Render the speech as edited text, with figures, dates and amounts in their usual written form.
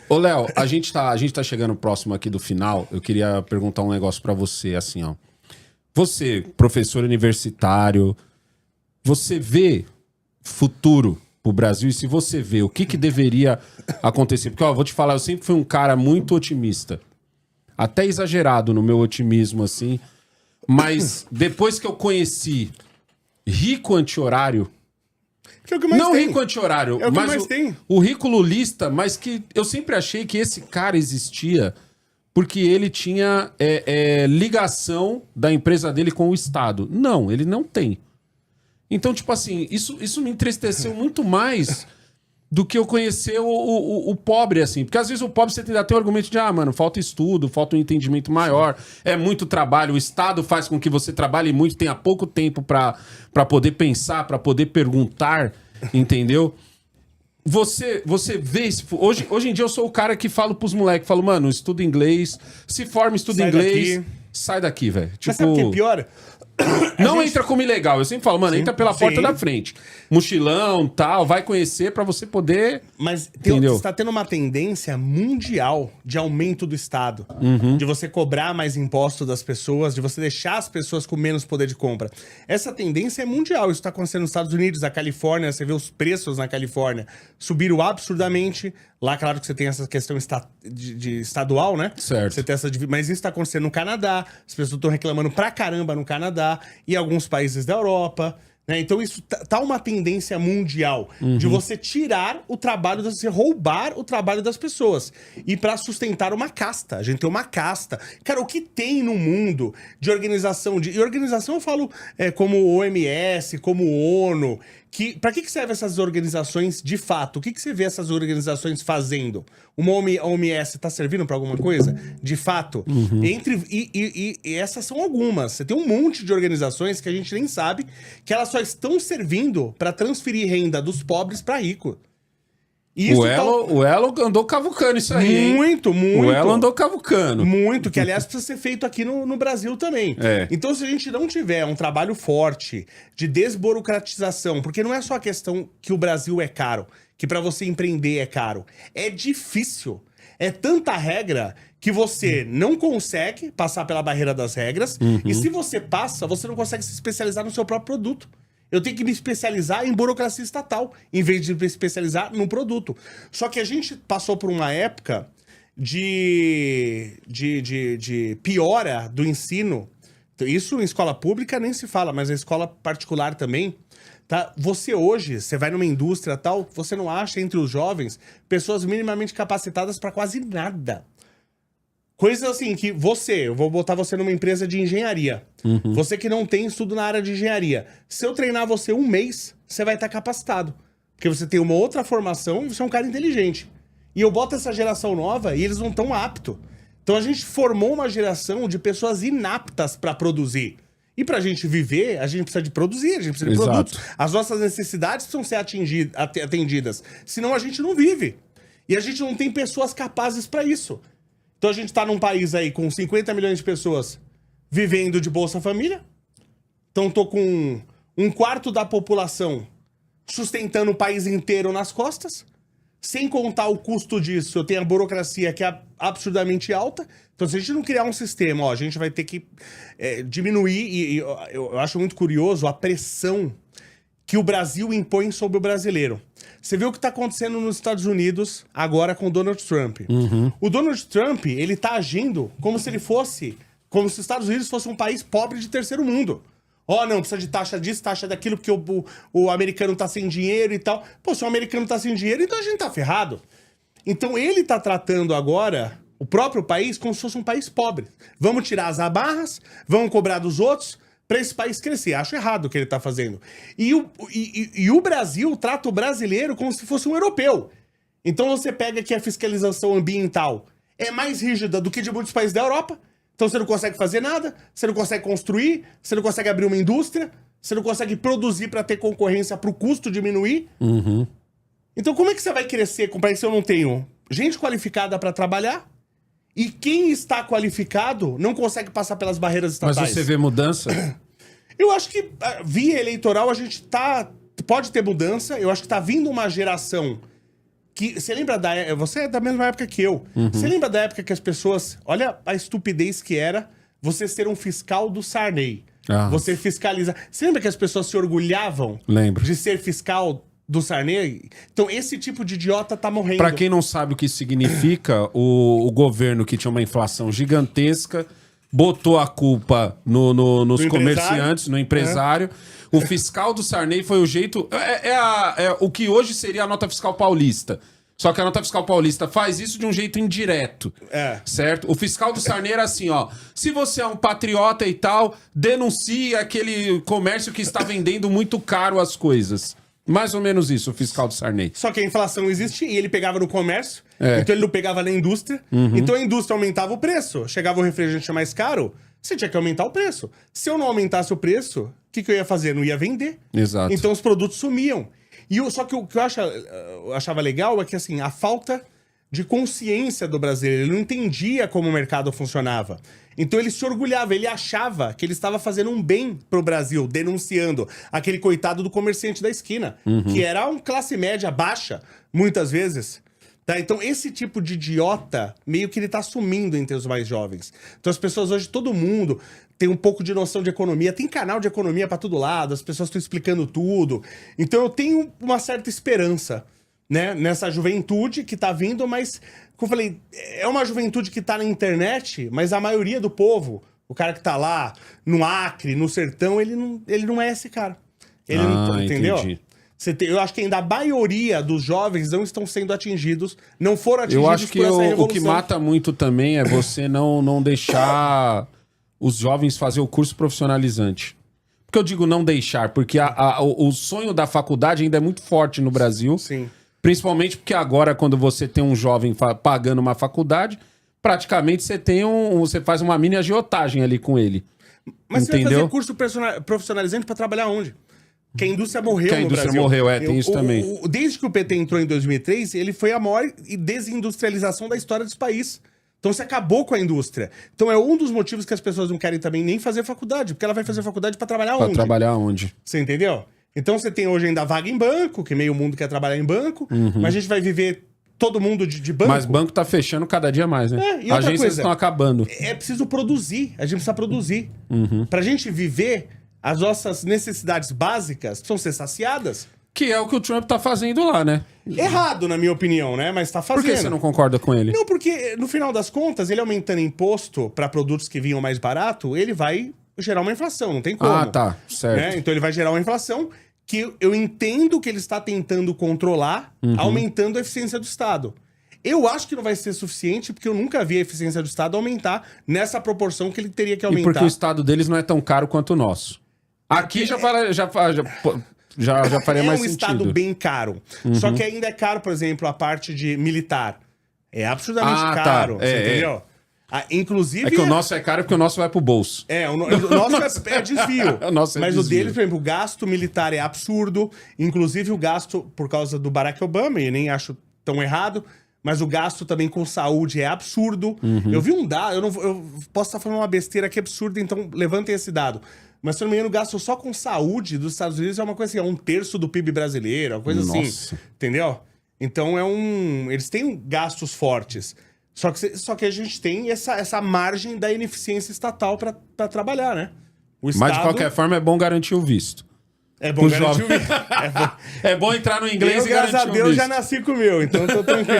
Ô, Léo, a gente tá chegando próximo aqui do final. Eu queria perguntar um negócio pra você, assim, ó. Você, professor universitário, você vê futuro pro Brasil? E se você vê, o que deveria acontecer? Porque, ó, vou te falar, eu sempre fui um cara muito otimista. Até exagerado no meu otimismo, assim. Mas depois que eu conheci rico anti-horário... Que é o que mais não tem. rico anti-horário, É o que mas mais tem. o rico lulista, mas que eu sempre achei que esse cara existia porque ele tinha ligação da empresa dele com o Estado. Não, ele não tem. Então, tipo assim, isso me entristeceu muito mais do que eu conhecer o pobre, assim. Porque às vezes o pobre você ainda tem o argumento de, mano, falta estudo, falta um entendimento maior, é muito trabalho, o Estado faz com que você trabalhe muito, tenha pouco tempo pra poder pensar, pra poder perguntar, entendeu? Você vê isso. Hoje em dia eu sou o cara que falo pros moleques, falo, mano, estuda inglês, se forma, estuda inglês, sai daqui, velho. Tipo, Mas sabe o que é pior? não entra como ilegal. Eu sempre falo, mano, entra pela porta da frente. Mochilão, tal, vai conhecer pra você poder... Mas Entendeu? está tendo uma tendência mundial de aumento do Estado. De você cobrar mais imposto das pessoas, de você deixar as pessoas com menos poder de compra. Essa tendência é mundial. Isso está acontecendo nos Estados Unidos, na Califórnia. Você vê os preços na Califórnia subiram absurdamente. Lá, claro que você tem essa questão de estadual, né? Certo. Você tem mas isso está acontecendo no Canadá. As pessoas estão reclamando pra caramba no Canadá e alguns países da Europa. Né? Então isso tá uma tendência mundial de você tirar o trabalho, você roubar o trabalho das pessoas. E pra sustentar uma casta. A gente tem uma casta. Cara, o que tem no mundo de organização? E organização eu falo como OMS, como ONU. Pra que servem essas organizações de fato? O que você vê essas organizações fazendo? Uma OMS tá servindo pra alguma coisa? De fato? E essas são algumas. Você tem um monte de organizações que a gente nem sabe que elas só estão servindo pra transferir renda dos pobres pra rico. Isso O Elo andou cavucando isso aí, hein? Muito. O Elo andou cavucando. Muito, que aliás precisa ser feito aqui no Brasil também. Então se a gente não tiver um trabalho forte de desburocratização, porque não é só a questão que o Brasil é caro, que pra você empreender é caro. É difícil. É tanta regra que você não consegue passar pela barreira das regras. E se você passa, você não consegue se especializar no seu próprio produto. Eu tenho que me especializar em burocracia estatal, em vez de me especializar no produto. Só que a gente passou por uma época de piora do ensino. Isso em escola pública nem se fala, mas na escola particular também. Tá? Você hoje, você vai numa indústria tal, você não acha entre os jovens pessoas minimamente capacitadas para quase nada. Coisas assim que eu vou botar você numa empresa de engenharia. Você que não tem estudo na área de engenharia. Se eu treinar você um mês, você vai estar capacitado. Porque você tem uma outra formação e você é um cara inteligente. E eu boto essa geração nova e eles não estão aptos. Então a gente formou uma geração de pessoas inaptas para produzir. E pra gente viver, a gente precisa de produzir, a gente precisa de produtos. As nossas necessidades precisam ser atendidas. Senão a gente não vive. E a gente não tem pessoas capazes para isso. Então a gente tá num país aí com 50 milhões de pessoas vivendo de Bolsa Família. Então tô com um quarto da população sustentando o país inteiro nas costas. Sem contar o custo disso, eu tenho a burocracia que é absurdamente alta. Então se a gente não criar um sistema, a gente vai ter que diminuir. E eu acho muito curioso a pressão que o Brasil impõe sobre o brasileiro. Você vê o que está acontecendo nos Estados Unidos agora com o Donald Trump. O Donald Trump, ele tá agindo como se os Estados Unidos fosse um país pobre de terceiro mundo. Não, precisa de taxa disso, taxa daquilo, porque o americano tá sem dinheiro e tal. Pô, se o americano tá sem dinheiro, então a gente tá ferrado. Então ele tá tratando agora o próprio país como se fosse um país pobre. Vamos tirar as amarras, vamos cobrar dos outros, para esse país crescer. Acho errado o que ele tá fazendo. E o Brasil trata o brasileiro como se fosse um europeu. Então você pega que a fiscalização ambiental é mais rígida do que de muitos países da Europa. Então você não consegue fazer nada, você não consegue construir, você não consegue abrir uma indústria, você não consegue produzir para ter concorrência, para o custo diminuir. Então como é que você vai crescer com um país se eu não tenho gente qualificada para trabalhar? E quem está qualificado não consegue passar pelas barreiras estatais. Mas você vê mudança? Eu acho que via eleitoral a gente pode ter mudança. Eu acho que tá vindo uma geração Você lembra você é da mesma época que eu. Você lembra da época que as pessoas... Olha a estupidez que era você ser um fiscal do Sarney. Você fiscaliza... Você lembra que as pessoas se orgulhavam de ser fiscal do Sarney? Então, esse tipo de idiota tá morrendo. Pra quem não sabe o que isso significa, o governo que tinha uma inflação gigantesca botou a culpa nos comerciantes, no empresário. O fiscal do Sarney foi o jeito... o que hoje seria a nota fiscal paulista. Só que a nota fiscal paulista faz isso de um jeito indireto. Certo? O fiscal do Sarney era assim, ó. Se você é um patriota e tal, denuncie aquele comércio que está vendendo muito caro as coisas. Mais ou menos isso, o fiscal do Sarney. Só que a inflação existe e ele pegava no comércio, então ele não pegava na indústria. Então a indústria aumentava o preço. Chegava o refrigerante mais caro, você tinha que aumentar o preço. Se eu não aumentasse o preço, o que eu ia fazer? Não ia vender. Exato. Então os produtos sumiam. Só que o que eu achava legal é que, assim, a falta de consciência do brasileiro, ele não entendia como o mercado funcionava. Então ele se orgulhava, ele achava que ele estava fazendo um bem pro Brasil, denunciando aquele coitado do comerciante da esquina, que era uma classe média baixa, muitas vezes. Tá? Então esse tipo de idiota, meio que ele tá sumindo entre os mais jovens. Então as pessoas hoje, todo mundo tem um pouco de noção de economia, tem canal de economia para todo lado, as pessoas estão explicando tudo. Então eu tenho uma certa esperança, né, nessa juventude que tá vindo, mas, como eu falei, é uma juventude que tá na internet, mas a maioria do povo, o cara que tá lá no Acre, no sertão, ele não é esse cara. Ele não, entendeu? Entendi. Eu acho que ainda a maioria dos jovens não estão sendo atingidos, não foram atingidos por essa revolução. Eu acho que o que mata muito também é você não deixar os jovens fazer o curso profissionalizante. Por que eu digo não deixar? Porque o sonho da faculdade ainda é muito forte no Brasil. Sim. Principalmente porque agora, quando você tem um jovem pagando uma faculdade, praticamente você faz uma mini agiotagem ali com ele. Mas entendeu? Você vai fazer curso profissionalizante para trabalhar onde? Que a indústria morreu no Brasil. Que a indústria morreu, tem isso também. Desde que o PT entrou em 2003, ele foi a maior desindustrialização da história desse país. Então você acabou com a indústria. Então é um dos motivos que as pessoas não querem também nem fazer faculdade, porque ela vai fazer faculdade para trabalhar onde? Para trabalhar onde? Você entendeu? Então você tem hoje ainda vaga em banco, que meio mundo quer trabalhar em banco, mas a gente vai viver todo mundo de banco. Mas banco tá fechando cada dia mais, né? E agências estão acabando. É preciso produzir, a gente precisa produzir. Pra gente viver, as nossas necessidades básicas precisam ser saciadas. Que é o que o Trump tá fazendo lá, né? Errado, na minha opinião, né? Mas tá fazendo. Por que você não concorda com ele? Não, porque no final das contas, ele aumentando imposto para produtos que vinham mais barato, ele vai gerar uma inflação, não tem como. Ah, tá, certo. Né? Então ele vai gerar uma inflação que eu entendo que ele está tentando controlar, aumentando a eficiência do Estado. Eu acho que não vai ser suficiente, porque eu nunca vi a eficiência do Estado aumentar nessa proporção que ele teria que aumentar. E porque o Estado deles não é tão caro quanto o nosso. Aqui já faria mais sentido. É um Estado bem caro. Só que ainda é caro, por exemplo, a parte de militar. É absurdamente caro, você entendeu? Inclusive... É que o nosso é caro porque o nosso vai pro bolso. O nosso é desvio. Nosso é Mas desvio. o deles, por exemplo, o gasto militar é absurdo. Inclusive o gasto, por causa do Barack Obama, e nem acho tão errado, mas o gasto também com saúde é absurdo. Eu vi um dado, eu posso estar falando uma besteira que é absurda, então levantem esse dado. Mas, se não me engano, o gasto só com saúde dos Estados Unidos é uma coisa assim, é 1/3 do PIB brasileiro, uma coisa assim. Entendeu? Então eles têm gastos fortes. Só que a gente tem essa margem da ineficiência estatal pra trabalhar, né? O Estado... Mas, de qualquer forma, é bom garantir o visto. É bom garantir o visto. É bom entrar no inglês e garantir o visto. Graças a Deus, já nasci com o meu, então tô tranquilo.